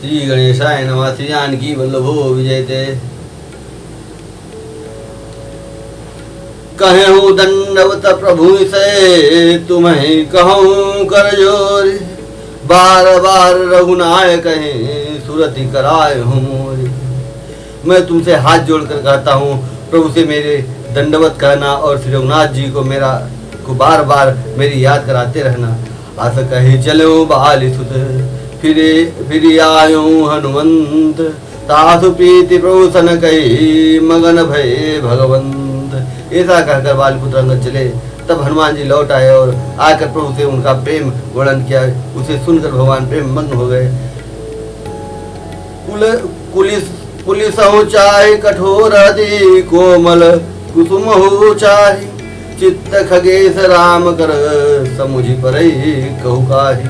श्री गणेशाय नमः। श्री जानकी वल्लभो विजयते। कहूँ दंडवत प्रभु से तुम्हें कहूँ कर जोर, बार बार रघुनाय कहें सुरति कराए हूँ मोरी। मैं तुमसे हाथ जोड़कर कहता हूँ प्रभु से मेरे दंडवत कहना और श्री रघुनाथ जी को बार बार मेरी याद कराते रहना। आस कहे चलो बाली सुत, फिर आयो हनुमंत, तासु प्रीति प्रभु सन कही मगन भय भगवंत। ऐसा कहकर बालपुत्र अंगद चले। तब हनुमान जी लौट आए और आकर प्रभु से उनका प्रेम वर्णन किया। उसे सुनकर भगवान प्रेम मग्न हो गए। पुलिस चाहे कठोर अति कोमल, कुसुम हो चाहे चित्त खगेश राम कर, समुझि परई कहु काहि।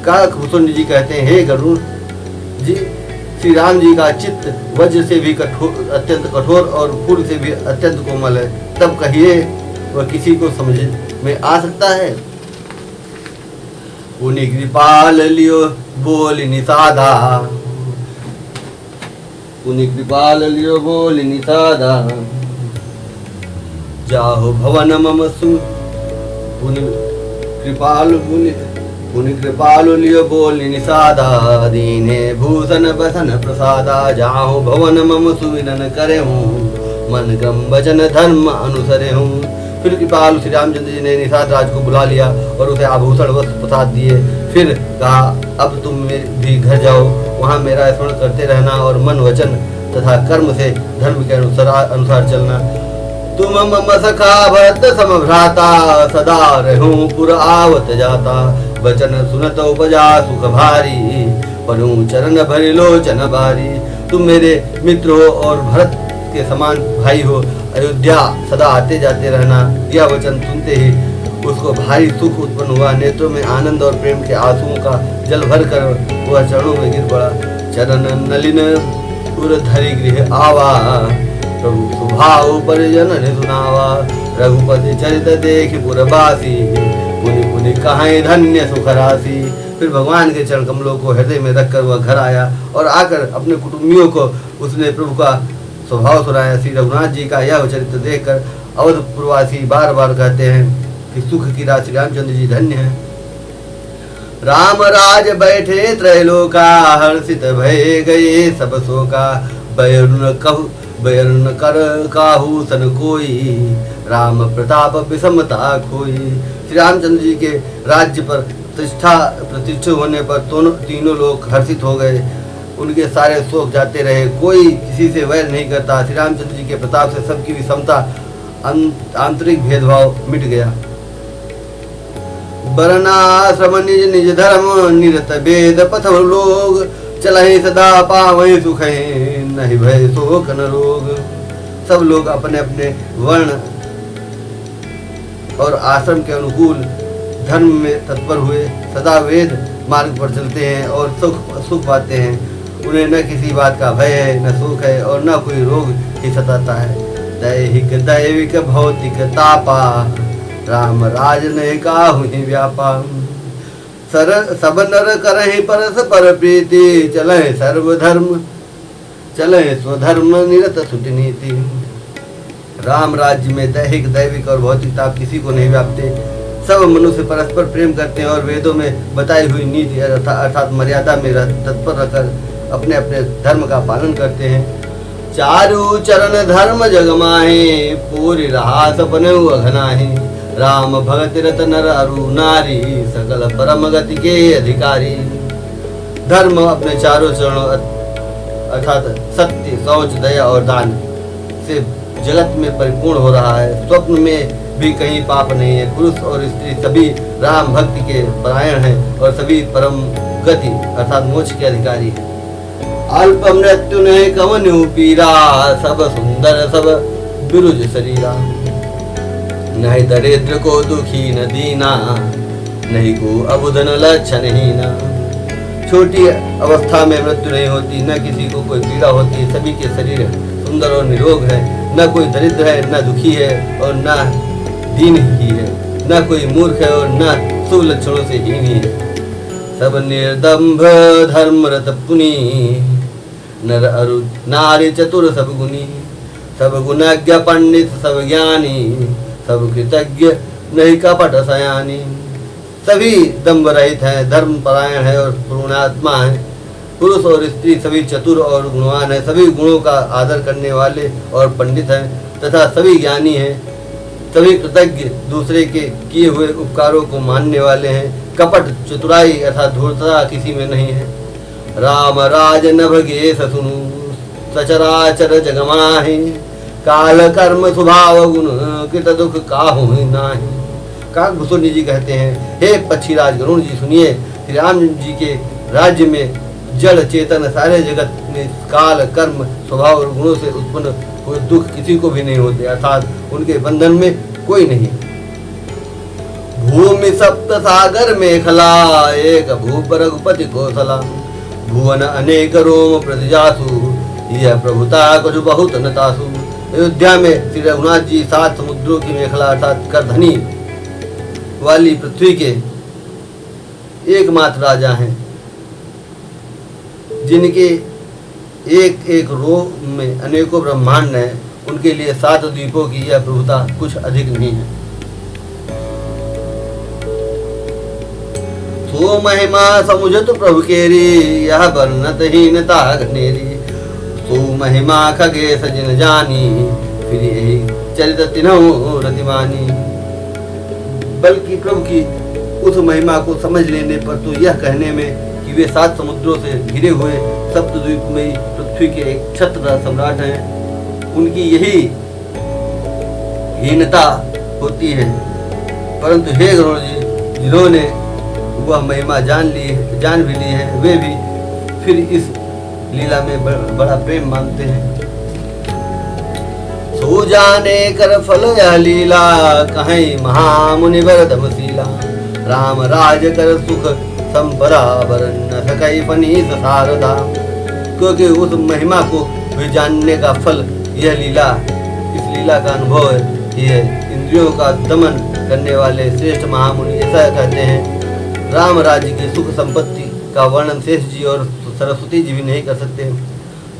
का कुसुम जी कहते हैं, हे गरुड़ जी, श्री राम जी का चित्त वज्र से भी कठोर, अत्यंत कठोर और फूल से भी अत्यंत कोमल है। तब कहिए वह किसी को समझ में आ सकता है। पुनि कृपाल लियो बोल निषादा, पुनि कृपाल लियो बोल निषादा, जाहो भवन मम सु। पुनि कृपाल लियो बोल निषादा, दीने भूषण बसन प्रसादा, जाहो भवन मम सुविनन करे हूँ, मन क्रम वचन धर्म अनुसरे हूँ। फिर कृपाल श्री रामचंद्र जी ने निषाद राज को बुला लिया और उसे आभूषण वस्त्र प्रसाद दिए। फिर कहा, अब तुम भी घर जाओ, वहाँ मेरा स्मरण करते रहना और मन वचन तथा कर्म से धर्म के अनुसार चलना। तुम मम सखा भरत समभ्राता, सदा रहूं पुर आवत जाता, वचन सुनत उपजा सुख भारी, पढ़ूं चरण भरि लोचन बारी। तुम मेरे मित्र हो और भरत के समान भाई हो। अयोध्या सदा आते जाते रहना। यह वचन सुनते ही उसको भारी सुख उत्पन्न हुआ। नेत्रों में आनंद और प्रेम के आंसुओं का जल भर कर वह चरणों में गिर पड़ा। चरण नलिन उर धरि गृह आवा, प्रभु सुभाव परिजन ने सुनावा, रघुपति चरित देख पुरवासी, पुनि पुनि कहां धन्य सुख राशि। फिर भगवान के चरण कमलों को हृदय में रखकर वह घर आया और आकर अपने कुटुंबियों को उसने प्रभु का स्वभाव सुनाया। श्री रघुनाथ जी का यह चरित्र देखकर अवधपुरवासी बार बार कहते हैं कि सुख की राशि रामचंद्र जी धन्य है। राम राज बैठे त्रैलोका, हर्षित भय गए सब शोका, बैरुन कर काहू सन कोई, राम प्रताप विषमता खोई। श्री रामचंद्र जी के राज्य पर प्रतिष्ठित होने पर तीनों लोग हर्षित हो गए। उनके सारे शोक जाते रहे। कोई किसी से वैर नहीं करता। श्री रामचंद्र जी के प्रताप से सबकी विषमता, आंतरिक भेदभाव मिट गया। वर्णाश्रम निज निज धर्म, निरत भेद पथ लोग, चलहि सदा पावहि सुख, नहीं भय शोक न रोग। सब लोग अपने अपने वर्ण और आश्रम के अनुकूल धर्म में तत्पर हुए, सदा वेद मार्ग पर चलते हैं और सुख पाते हैं। उन्हें न किसी बात का भय है, न सुख है और न कोई रोग ही सताता है। दैहिक दैविक भौतिक तापा, राम राज ने काहू ही व्यापा। सब नर करहि परस्पर प्रीति, चले सर्वधर्म चले स्वधर्म निरत सुट नीति। राम राज्य में दैहिक दैविक और भौतिक ताप किसी को नहीं व्यापते। सब मनुष्य परस्पर प्रेम करते हैं और वेदों में बताई हुई नीति अर्थात मर्यादा में तत्पर रहकर अपने अपने धर्म का पालन करते हैं। चारु चरण धर्म जगमाहे, पूरी रहा सपने अघनाहे, राम भगत रत नर अरु नारी, सकल परम गति के अधिकारी। धर्म अपने चारों चरणों अर्थात सत्य, शौच, दया और दान से जगत में परिपूर्ण हो रहा है। स्वप्न में भी कहीं पाप नहीं है। पुरुष और स्त्री सभी राम भक्ति के परायण हैं और सभी परम गति अर्थात मोक्ष के अधिकारी हैं। अल्प मृत्यु ने कवनु पीरा, सब सुंदर सब बिरुज शरीरा, नहीं दरिद्र को दुखी न दीना, नहीं को अबुध न लक्षण हीना। छोटी अवस्था में मृत्यु नहीं होती, न किसी को कोई पीड़ा होती। सभी के शरीर सुंदर और निरोग है। न कोई दरिद्र है, न दुखी है और न दीन ही है। न कोई मूर्ख है और न शुभ लक्षणों से हीन ही है। सब निर्दम्भ धर्मरत पुनि, नर अरु नारी चतुर सब गुनी, सब गुणज्ञ पंडित सब ज्ञानी, सब कृतज्ञ नहीं कपट सयानी। सभी दम्भ रहित हैं, धर्म परायण है और पूर्णात्मा है। पुरुष और स्त्री सभी चतुर और गुणवान है, सभी गुणों का आदर करने वाले और पंडित हैं तथा सभी ज्ञानी हैं। सभी कृतज्ञ दूसरे के किए हुए उपकारों को मानने वाले हैं। कपट चतुराई अर्थात धूर्तता किसी में नहीं है। राम राज नभ गेस सुनु, सचराचर जगमाहि, काल कर्म स्वभाव गुण, कृत दुख काहु नाही। काकभूषुंडी जी कहते हैं, हे पक्षीराज गरुण जी सुनिए, श्री राम जी के राज्य में जड़ चेतन सारे जगत में काल कर्म स्वभाव और गुणों से उत्पन्न हुए दुख किसी को भी नहीं होते, अर्थात उनके बंधन में कोई नहीं। भूमि सप्त सागर मेखला, एक भूप रघुपति कौशला, भुवन अनेक रोम प्रतिजासु, यह प्रभुता कुछ बहुत नतासु। अयोध्या में श्री रघुनाथ जी 7 समुद्रों की मेखला अर्थात करधनी वाली पृथ्वी के एकमात्र राजा हैं, जिनके एक एक रोम में अनेकों ब्रह्मांड हैं। उनके लिए 7 द्वीपों की यह प्रभुता कुछ अधिक नहीं है। सो महिमा समुझत प्रभु केरी, यह वर्णत हीनता घनेरी। सो महिमा खगे सजिन जानी, फिर यही चरित तिन्हु रतिमानी। बल्कि प्रभु की उस महिमा को समझ लेने पर तो यह कहने में कि वे 7 समुद्रों से घिरे हुए सप्तद्वीप में पृथ्वी के एक छत्र सम्राट हैं, उनकी यही हीनता होती है। परंतु हे गरुड़ जी, जिन्होंने वह महिमा जान भी ली है, वे भी फिर इस लीला में बड़ा प्रेम मानते हैं। सो जाने कर फल यह लीला, कहीं महामुनि वर तमसीला। राम राज कर सुख संपदा, वरन सकई फनीस सारदा। क्योंकि उस महिमा को भी जानने का फल यह लीला, इस लीला का अनुभव है। इंद्रियों का दमन करने वाले श्रेष्ठ महामुनि ऐसा कहते हैं। राम राज्य की सुख संपत्ति का वर्णन शेष जी और सरस्वती जी भी नहीं कर सकते।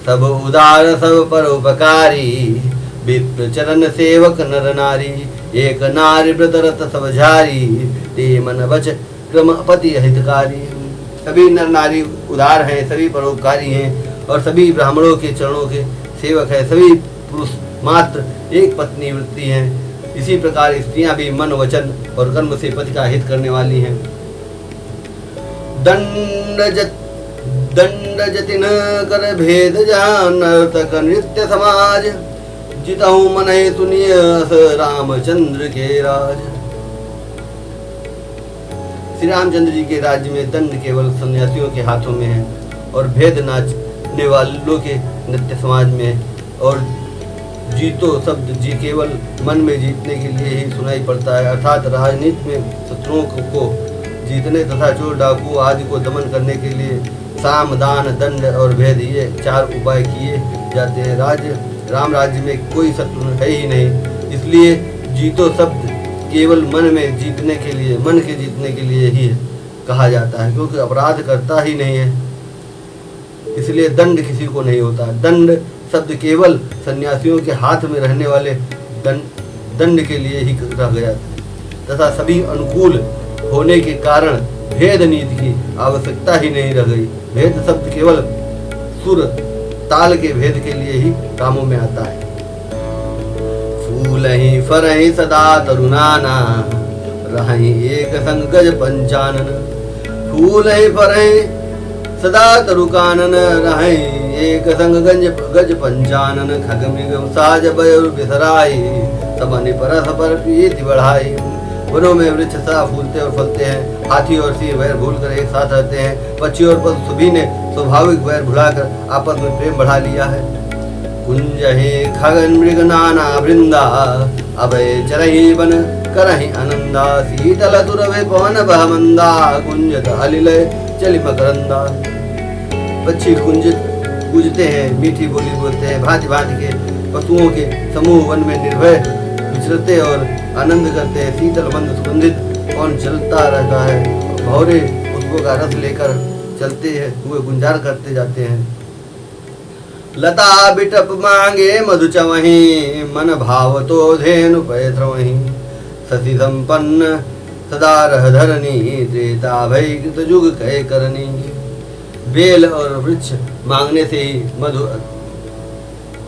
सब उदार सब परोपकारी, विप्र चरण सेवक नर नारी। एक नारी व्रतरत सब झारी, ते मन वच क्रम पति हितकारी। सभी नर नारी उदार हैं, सभी परोपकारी हैं और सभी ब्राह्मणों के चरणों के सेवक है। सभी पुरुष मात्र एक पत्नी वृत्ति हैं। इसी प्रकार स्त्रियां भी मन वचन और कर्म से पति का हित करने वाली हैं। दंड जतिन कर भेद जान, नर्तक नृत्य समाज। जितहु मन सुनिय रामचंद्र के राज। श्री रामचंद्र जी के राज्य में दंड केवल सन्यासियों के हाथों में है और भेद नाचने वालों के नृत्य समाज में है। और जीतो शब्द जी केवल मन में जीतने के लिए ही सुनाई पड़ता है, अर्थात राजनीति में शत्रुओं को जीतने तथा चोर डाकू आदि को दमन करने के लिए साम दान दंड और भेद ये 4 उपाय किए जाते हैं। राम राज्य में कोई शत्रु है ही नहीं, इसलिए जीतो शब्द केवल मन में जीतने के लिए, मन के जीतने के लिए ही कहा जाता है, क्योंकि अपराध करता ही नहीं है, इसलिए दंड किसी को नहीं होता। दंड शब्द केवल सन्यासियों के हाथ में रहने वाले दंड के लिए ही रह गया तथा सभी अनुकूल होने के कारण भेद नीति की आवश्यकता ही नहीं रह गई। भेद शब्द केवल सुर ताल के भेद के लिए ही कामों में आता है। फूल ही फरहि सदा तरुणाना, रहि एक संग गज पंचानन। फूल ही फरहि सदा तरुकानन, रहि एक संग गज पंचानन। खग मृग साज बयुर बिसराई, सबनि परस पर प्रीति बढ़ाई। वनों में वृक्ष सदा फूलते और फलते हैं, हाथी और सिंह वैर भूल कर एक साथ रहते हैं। पक्षी और पशु सभी ने स्वाभाविक वैर भुलाकर आपस में प्रेम बढ़ा लिया है। कुंज हे खगन मृग नाना वृंदा, अभय चरहि वन करहि आनंदा। शीतल तुरभे पवन बह मंदा, कुंजत अलिलय चलि मकरंदा। पक्षी गूंजते हैं, मीठी बोली बोलते हैं, भांति भांति के पशुओं के समूह वन में निर्भय विचरते और आनंद करते हैं। शीतल मंद सुगंधित पवन चलता रहता है, भौरे उस पुष्पों का रस लेकर चलते हैं हुए गुंजार करते जाते हैं। लता बिटप मांगे मधु चवही, मन भाव तो धेनु पैत्रवही। शशि संपन्न सदा रह धरनी, त्रेता भय कृत जुग कह करनी। बेल और वृक्ष मांगने से ही मधु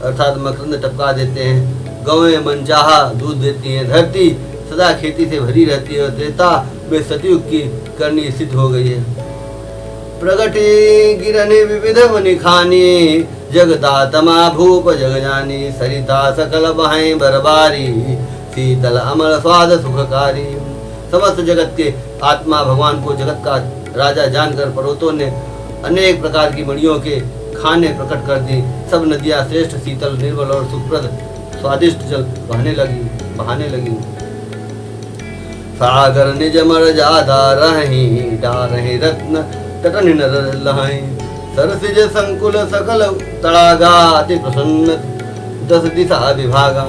अर्थात मकरंद टपका देते हैं। गौएं मनचाहा दूध देती हैं। धरती सदा खेती से भरी रहती है और त्रेता में सतयुग की करनी स्थित हो गई है। प्रगति गिरने विविध निखानी, जगदातमा भूप जग जानी। सरिता सकल बहाएं बरबारी, शीतल अमर स्वाद सुखकारी। समस्त जगत के आत्मा भगवान को जगत का राजा जानकर पर्वतों ने अनेक प्रकार की मणियों के खाने प्रकट कर दी। सब नदियां श्रेष्ठ शीतल निर्मल और सुखप्रद स्वादिष्ट जल बहाने लगी। सागर निज मर जादा रही, डारहि रत्न तटन नर लहाई। सरसिज संकुल सकल तड़ागा, अति प्रसन्न 10 दिशा विभागा।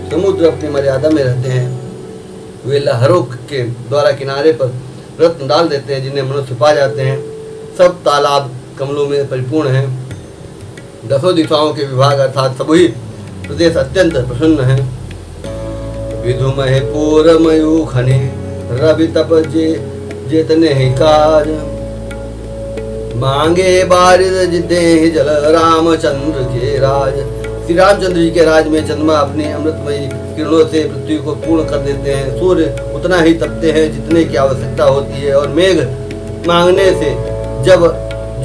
समुद्र अपनी मर्यादा में रहते हैं। वे लहरों के द्वारा किनारे पर रत्न डाल देते हैं जिन्हें मनुष्य पा जाते हैं। सब तालाब कमलों में परिपूर्ण हैं। 10 दिशाओं के विभाग अर्थात सभी प्रदेश अत्यंत प्रसन्न हैं। विधुमहे पूरमयू खने, रवि तप जेतने ही काज। मांगे बारिश जिते जल, रामचंद्र के राज। श्री रामचंद्र जी के राज में चंद्रमा अपनी अमृतमयी किरणों से पृथ्वी को पूर्ण कर देते हैं। सूर्य उतना ही तपते हैं जितने की आवश्यकता होती है और मेघ मांगने से जब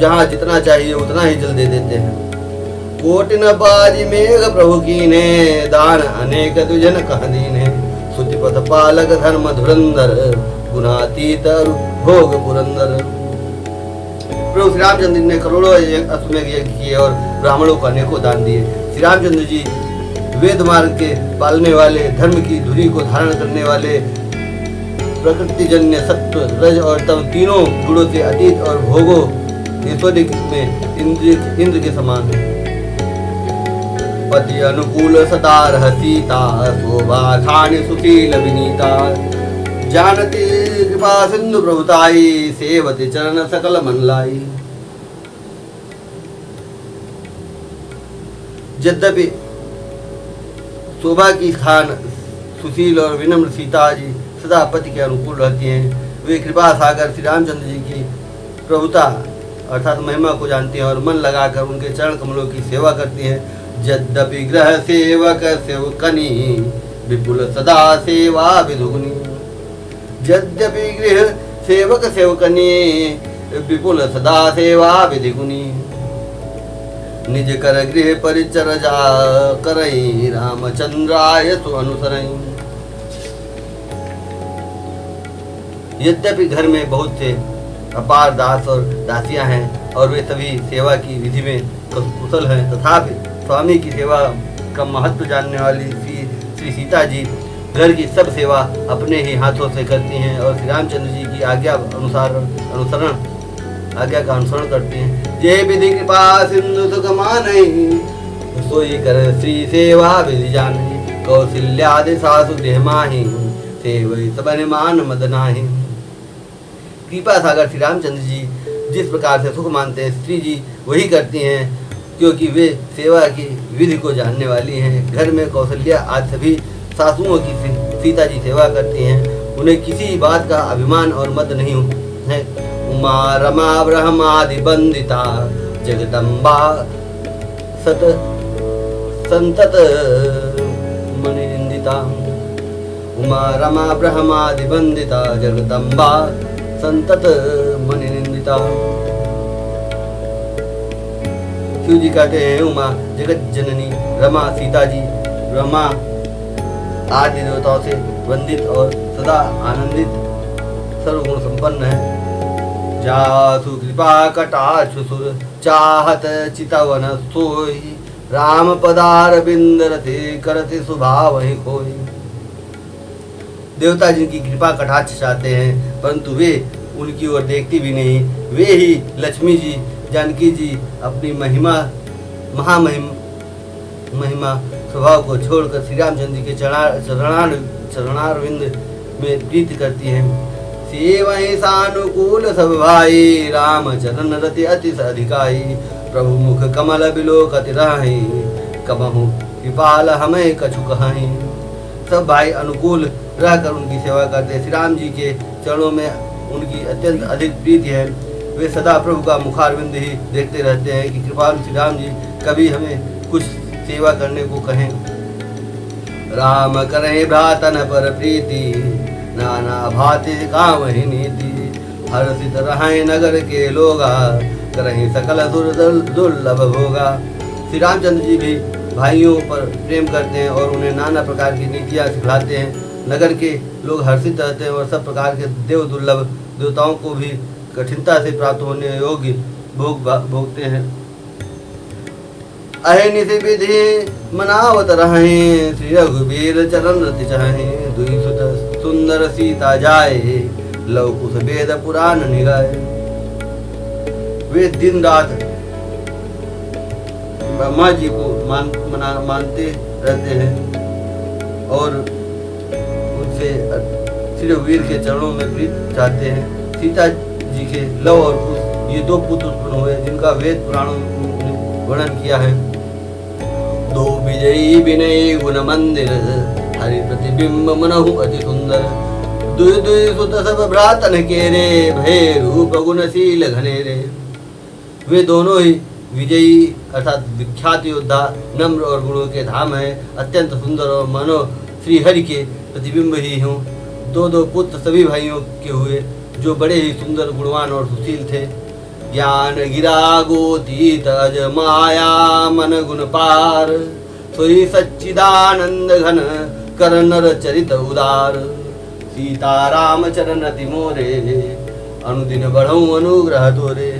जहाँ जितना चाहिए उतना ही जल दे देते हैं। कोटिन बाजी मेघ प्रभु कीने, दान अनेक दुजन कह दीने। सुतिपथ पालक धर्म धुरंधर, गुणातीत भोग पुरंदर। प्रभु श्री रामचंद्र ने करोड़ों अश्वमेघ यज्ञ किए और ब्राह्मणों को अनेकों दान दिए। श्री रामचंद्र जी वेद मार्ग के पालने वाले, धर्म की धुरी को धारण करने वाले, प्रकृतिजन्य सत्व रज और तम तीनों गुणों से अतीत और भोगों ऐश्वर्य में इंद्र के समान है। पति अनुकूल सदा रह सीता, शोभा खान सुशील विनीता। जानती कृपा सिंधु प्रभुताई, सेवती चरण सकल मन लाई। यद्यपि शोभा की खान सुशील और विनम्र सीता जी सदा पति के अनुकूल रहती हैं, वे कृपा सागर श्री रामचंद्र जी की प्रभुता अर्थात महिमा को जानती हैं और मन लगाकर उनके चरण कमलों की सेवा करती हैं। यद्यपि ग्रह सेवक सेवकनी, विपुल सदा सेवा विधुगुनी। यद्यपि गृह सेवक सेवकनी, विपुल सदा सेवा विधिगुनी। निज कर गृह परिचर्या करई, रामचंद्राय सु अनुसरई। यद्यपि घर में बहुत से अपार दास और दासियां हैं और वे सभी सेवा की विधि में कुशल हैं, तथापि स्वामी की सेवा का महत्व जानने वाली श्री सीता जी घर की सब सेवा अपने ही हाथों से करती हैं और श्री रामचंद्र जी की आज्ञा का अनुसरण करती हैं। ये विधि कृपा सिंधु सुख मानई, सोई कर श्री सेवा विधि जानी। कौशल्यादि सासु देह माही, सेवई सबन मान मद नाही। कृपा सागर श्री रामचंद्र जी जिस प्रकार से सुख मानते हैं स्त्री जी वही करती हैं, क्योंकि वे सेवा की विधि को जानने वाली हैं। घर में कौशल्या आदि सभी सासुओं की सीता जी सेवा करती हैं। उन्हें किसी बात का अभिमान और मद नहीं है। उमा रमा ब्रह्मादि बंदिता, जगदम्बा सत संतत मनि निंदिता। उमा रमा ब्रह्मादि बंदिता, जगदम्बा संतत मनि निंदिता। शिव जी कहते हैं उमा जगत जननी, रमा सीता जी ब्रह्मा आदि देवताओं से वंदित और सदा आनंदित सर्वगुण संपन्न है। जासु कृपा कटाक्षु सुर, चाहत चितवन सोई। राम पदार बिंदरते, करते सुभाव ही कोई। देवता जिनकी कृपा कटाक्ष चाहते हैं परंतु वे उनकी ओर देखती भी नहीं, वे ही लक्ष्मी जी जानकी जी अपनी महिमा स्वभाव को छोड़कर श्री रामचंद्र जी के चरणारविंद में प्रीति करती हैं। सेवहि सानुकूल सब भाई, राम चरण रति अति अधिकाई। प्रभु मुख कमल बिलोकति रहि, कबहु कृपाल हमें कछु कहाई। सब भाई अनुकूल रहकर उनकी सेवा करते हैं। श्री राम जी के चरणों में उनकी अत्यंत अधिक प्रीति है। वे सदा प्रभु का मुखारविंद ही देखते रहते हैं कि कृपालु श्री राम जी कभी हमें कुछ सेवा करने को कहें। राम करें भ्रातन पर प्रीति, नाना भांति कामहि नीति। हर्षित रहें नगर के लोगा, करें सकल सुर दुर्लभ भोगा। श्री रामचंद्र जी भी भाइयों पर प्रेम करते हैं और उन्हें नाना प्रकार की नीतियाँ सिखलाते हैं। नगर के लोग हर्षित रहते हैं और सब प्रकार के देव दुर्लभ देवताओं को भी कठिनता से प्राप्त होने योग्य भोग भोगते हैं। अहिनिशि विधि मनावत रहें, श्री रघुवीर चरण रति चाहें। दुई सुत सुंदर सीता जाए, लव कुश वेद पुराण निगाए। वे दिन रात ब्रह्मा जी को मानते रहते हैं और उनसे श्री रघुवीर के चरणों में प्रीत चाहते हैं। सीता जी के लव और कुश ये दो पुत्र उत्पन्न हुए जिनका वेद पुराणों में वर्णन किया है। दो विजयी विनय गुण मंदिर, हरि प्रतिबिंब मनहु अति सुंदर। दुई दुई सुत सब भ्रातन के रे, भय रूप गुणशील घनेरे। वे दोनों ही विजयी अर्थात विख्यात योद्धा, नम्र और गुणों के धाम है। अत्यंत सुंदर और मनो श्री हरि के प्रतिबिंब ही हों। दो दो पुत्र सभी भाइयों के हुए जो बड़े ही सुंदर गुणवान और सुशील थे। ज्ञान गिरा गोती तज माया मन गुण पार, सोई सच्चिदानंद घन कर नर चरित उदार। सीता राम चरण रति मोरे, अनुदिन बढ़ऊ अनुग्रह तोरे।